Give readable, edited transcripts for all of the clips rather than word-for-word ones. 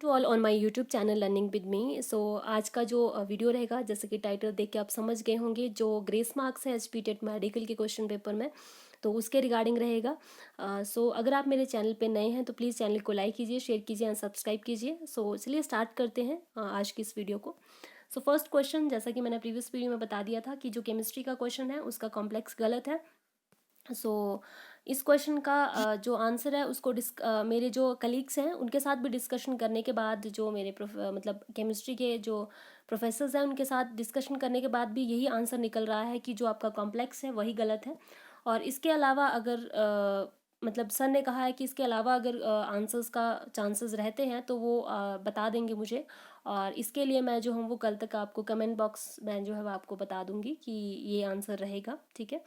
To all on my YouTube channel learning with me. So आज का जो video रहेगा, जैसे कि टाइटल देख के आप समझ गए होंगे, जो ग्रेस मार्क्स है एचपी टेट मेडिकल के क्वेश्चन पेपर में, तो उसके रिगार्डिंग रहेगा। सो अगर आप मेरे चैनल पे नए हैं तो प्लीज़ चैनल को लाइक कीजिए, शेयर कीजिए एंड सब्सक्राइब कीजिए। सो चलिए स्टार्ट करते हैं आज की इस वीडियो को। सो फर्स्ट क्वेश्चन, जैसा कि मैंने प्रीवियस वीडियो में बता दिया था कि जो केमिस्ट्री का क्वेश्चन है उसका कॉम्प्लेक्स गलत है। सो इस क्वेश्चन का जो आंसर है उसको मेरे जो कलीग्स हैं उनके साथ भी डिस्कशन करने के बाद, जो मेरे मतलब केमिस्ट्री के जो प्रोफेसर्स हैं उनके साथ डिस्कशन करने के बाद भी यही आंसर निकल रहा है कि जो आपका कॉम्प्लेक्स है वही गलत है। और इसके अलावा अगर मतलब सर ने कहा है कि इसके अलावा अगर आंसर्स का चांसेस रहते हैं तो वो बता देंगे मुझे, और इसके लिए मैं जो हूँ वो कल तक आपको कमेंट बॉक्स में जो है वो आपको बता दूंगी कि ये आंसर रहेगा। ठीक है।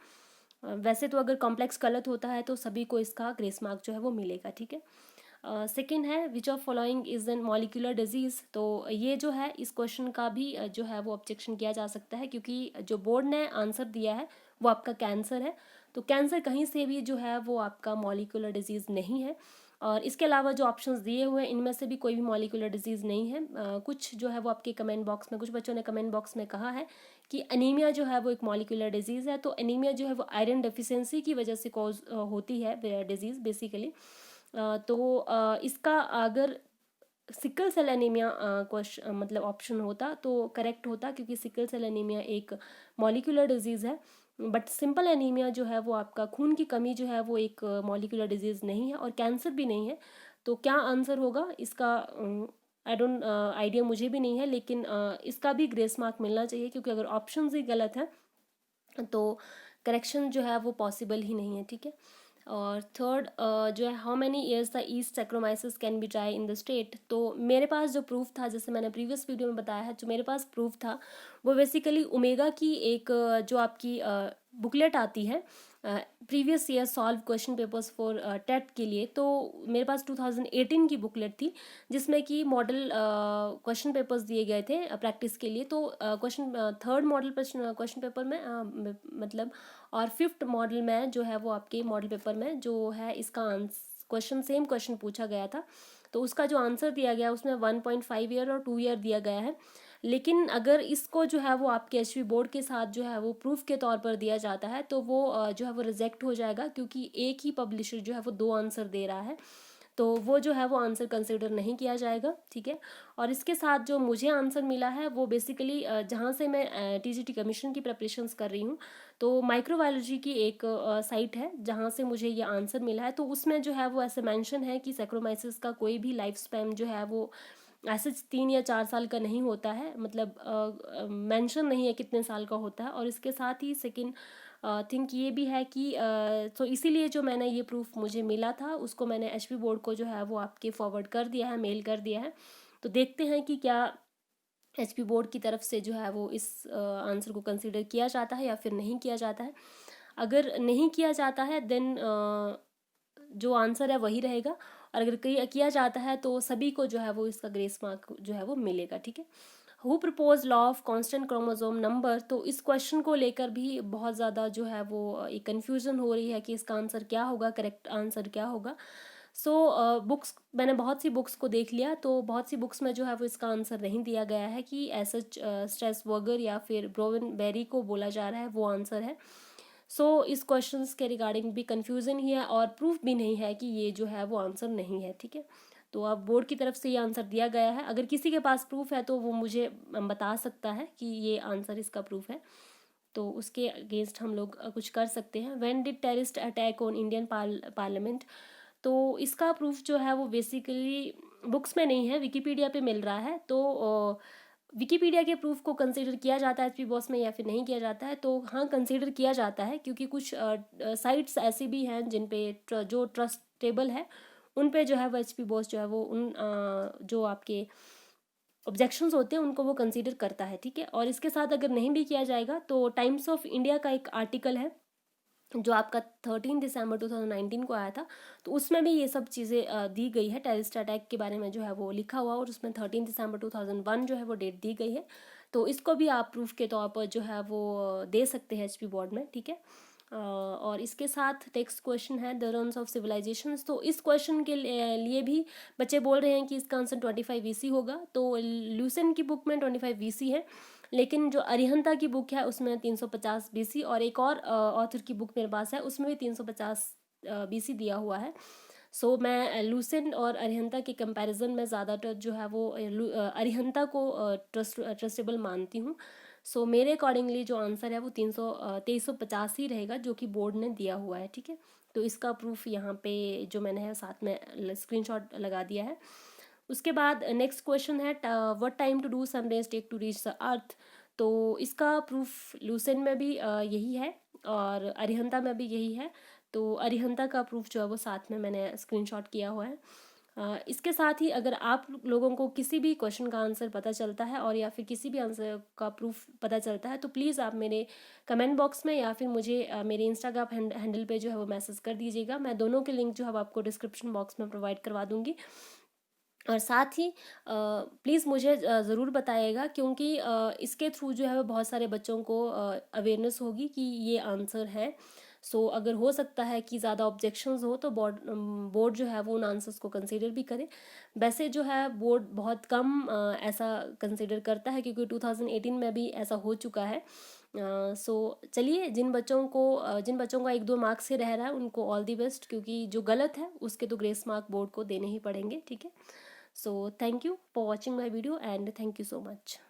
वैसे तो अगर कॉम्प्लेक्स गलत होता है तो सभी को इसका ग्रेस मार्क जो है वो मिलेगा। ठीक है। सेकेंड है which of following is an molecular disease. तो ये जो है इस क्वेश्चन का भी जो है वो ऑब्जेक्शन किया जा सकता है, क्योंकि जो बोर्ड ने आंसर दिया है वो आपका कैंसर है। तो कैंसर कहीं से भी जो है वो आपका मॉलिक्यूलर डिजीज नहीं है। और इसके अलावा जो ऑप्शंस दिए हुए हैं इनमें से भी कोई भी मॉलिक्यूलर डिजीज़ नहीं है। कुछ जो है वो आपके कमेंट बॉक्स में, कुछ बच्चों ने कमेंट बॉक्स में कहा है कि एनीमिया जो है वो एक मॉलिक्यूलर डिजीज़ है। तो एनीमिया जो है वो आयरन डेफिशिएंसी की वजह से कॉज होती है डिजीज़ बेसिकली। तो इसका अगर सिकल सेल एनीमिया क्वेश्चन मतलब ऑप्शन होता तो करेक्ट होता, क्योंकि सिकल सेल एनीमिया एक मॉलिक्यूलर डिजीज़ है। बट सिंपल एनीमिया जो है वो आपका खून की कमी जो है वो एक मॉलिक्यूलर डिजीज़ नहीं है और कैंसर भी नहीं है। तो क्या आंसर होगा इसका आई डोंट आइडिया, मुझे भी नहीं है, लेकिन इसका भी ग्रेस मार्क मिलना चाहिए, क्योंकि अगर ऑप्शन ही गलत है तो करेक्शन जो है वो पॉसिबल ही नहीं है। ठीक है। और थर्ड जो है how many years the east saccharomyces can be dry in the state. तो मेरे पास जो प्रूफ था, जैसे मैंने प्रीवियस वीडियो में बताया है, जो मेरे पास प्रूफ था वो बेसिकली ओमेगा की एक जो आपकी बुकलेट आती है previous year solve question papers for TET के लिए। तो मेरे पास 2018 की बुकलेट थी जिसमें कि मॉडल क्वेश्चन पेपर्स दिए गए थे प्रैक्टिस के लिए। तो question third model question paper में मतलब और फिफ्थ मॉडल में जो है वो आपके मॉडल पेपर में जो है इसका क्वेश्चन सेम क्वेश्चन पूछा गया था। तो उसका जो आंसर दिया गया उसमें 1.5 ईयर और 2 ईयर दिया गया है। लेकिन अगर इसको जो है वो आपके एचपी बोर्ड के साथ जो है वो प्रूफ के तौर पर दिया जाता है तो वो जो है वो रिजेक्ट हो जाएगा, क्योंकि एक ही पब्लिशर जो है वो दो आंसर दे रहा है, तो वो जो है वो आंसर कंसिडर नहीं किया जाएगा। ठीक है। और इसके साथ जो मुझे आंसर मिला है वो बेसिकली जहाँ से मैं टीजीटी कमीशन की प्रिपरेशंस कर रही हूँ, तो माइक्रोबायोलॉजी की एक साइट है जहाँ से मुझे ये आंसर मिला है। तो उसमें जो है वो ऐसे मेंशन है कि सैक्रोमाइसिस का कोई भी लाइफ स्पैन जो है वो ऐसे 3 या 4 साल का नहीं होता है, मतलब मेंशन नहीं है कितने साल का होता है। और इसके साथ ही सेकंड थिंक ये भी है कि तो इसीलिए जो मैंने ये प्रूफ मुझे मिला था उसको मैंने एचपी बोर्ड को जो है वो आपके फॉरवर्ड कर दिया है, मेल कर दिया है। तो देखते हैं कि क्या एचपी बोर्ड की तरफ से जो है वो इस आंसर को कंसीडर किया जाता है या फिर नहीं किया जाता है। अगर नहीं किया जाता है देन जो आंसर है वही रहेगा, और अगर किया जाता है तो सभी को जो है वो इसका ग्रेस मार्क जो है वो मिलेगा। ठीक है। Who propose law of constant chromosome number. तो इस क्वेश्चन को लेकर भी बहुत ज़्यादा जो है वो एक कन्फ्यूजन हो रही है कि इसका आंसर क्या होगा, करेक्ट आंसर क्या होगा। सो बुक्स मैंने बहुत सी बुक्स को देख लिया, तो बहुत सी बुक्स में जो है वो इसका आंसर नहीं दिया गया है कि ऐसा स्ट्रेसबर्गर या फिर ब्रोवन बेरी को बोला जा रहा है वो आंसर है। सो इस क्वेश्चंस के रिगार्डिंग भी कंफ्यूजन ही है और प्रूफ भी नहीं है कि ये जो है वो आंसर नहीं है। ठीक है। तो अब बोर्ड की तरफ से ये आंसर दिया गया है, अगर किसी के पास प्रूफ है तो वो मुझे बता सकता है कि ये आंसर इसका प्रूफ है, तो उसके अगेंस्ट हम लोग कुछ कर सकते हैं। When did terrorist attack on Indian parliament. तो इसका प्रूफ जो है वो बेसिकली बुक्स में नहीं है, विकीपीडिया पे मिल रहा है। तो विकीपीडिया के प्रूफ को कंसीडर किया जाता है एचपी बॉस में या फिर नहीं किया जाता है। तो हाँ, कंसीडर किया जाता है, क्योंकि कुछ साइट्स ऐसी भी हैं जिन पे जो ट्रस्टेबल है उन पे जो है वो एचपी बॉस जो है वो उन जो आपके ऑब्जेक्शंस होते हैं उनको वो कंसीडर करता है। ठीक है। और इसके साथ अगर नहीं भी किया जाएगा तो टाइम्स ऑफ इंडिया का एक आर्टिकल है जो आपका 13 दिसंबर 2019 को आया था, तो उसमें भी ये सब चीज़ें दी गई है, टेररिस्ट अटैक के बारे में जो है वो लिखा हुआ, और उसमें 13 दिसंबर 2001 जो है वो डेट दी गई है। तो इसको भी आप प्रूफ के तौर पर जो है वो दे सकते हैं एचपी बोर्ड में। ठीक है। और इसके साथ नेक्स्ट क्वेश्चन है द रन्स ऑफ सिविलाइजेशंस। तो इस क्वेश्चन के लिए भी बच्चे बोल रहे हैं कि इसका आंसर 25 वीसी होगा। तो ल्यूसेंट की बुक में 25 वीसी है, लेकिन जो अरिहंता की बुक है उसमें 350 बीसी, और एक और ऑथर की बुक मेरे पास है उसमें भी 350 बीसी दिया हुआ है। सो मैं लूसेंट और अरिहंता के कंपैरिजन में ज़्यादातर जो है वो अरिहंता को ट्रस्टेबल मानती हूँ। सो मेरे अकॉर्डिंगली जो आंसर है वो 2350 ही रहेगा, जो कि बोर्ड ने दिया हुआ है। ठीक है, तो इसका प्रूफ यहाँ पे जो मैंने है साथ में स्क्रीनशॉट लगा दिया है। उसके बाद नेक्स्ट क्वेश्चन है what time to do sun rays take to reach the earth. तो इसका प्रूफ लूसेंट में भी यही है और अरिहंता में भी यही है। तो अरिहंता का प्रूफ जो है वो साथ में मैंने स्क्रीनशॉट किया हुआ है। इसके साथ ही अगर आप लोगों को किसी भी क्वेश्चन का आंसर पता चलता है और या फिर किसी भी आंसर का प्रूफ पता चलता है तो प्लीज़ आप मेरे कमेंट बॉक्स में या फिर मुझे मेरे इंस्टाग्राम हैंडल पे जो है वो मैसेज कर दीजिएगा। मैं दोनों के लिंक जो है वो आपको डिस्क्रिप्शन बॉक्स में प्रोवाइड करवा दूँगी। और साथ ही प्लीज़ मुझे ज़रूर बताइएगा, क्योंकि इसके थ्रू जो है वो बहुत सारे बच्चों को अवेयरनेस होगी कि ये आंसर है। सो अगर हो सकता है कि ज़्यादा ऑब्जेक्शंस हो तो बोर्ड जो है वो उन आंसर्स को कंसीडर भी करे। वैसे जो है बोर्ड बहुत कम ऐसा कंसीडर करता है, क्योंकि 2018 में भी ऐसा हो चुका है। सो चलिए, जिन बच्चों का 1-2 मार्क्स से रह रहा है उनको ऑल दी बेस्ट, क्योंकि जो गलत है उसके तो ग्रेस मार्क बोर्ड को देने ही पड़ेंगे। ठीक है, so thank you for watching my video and thank you so much.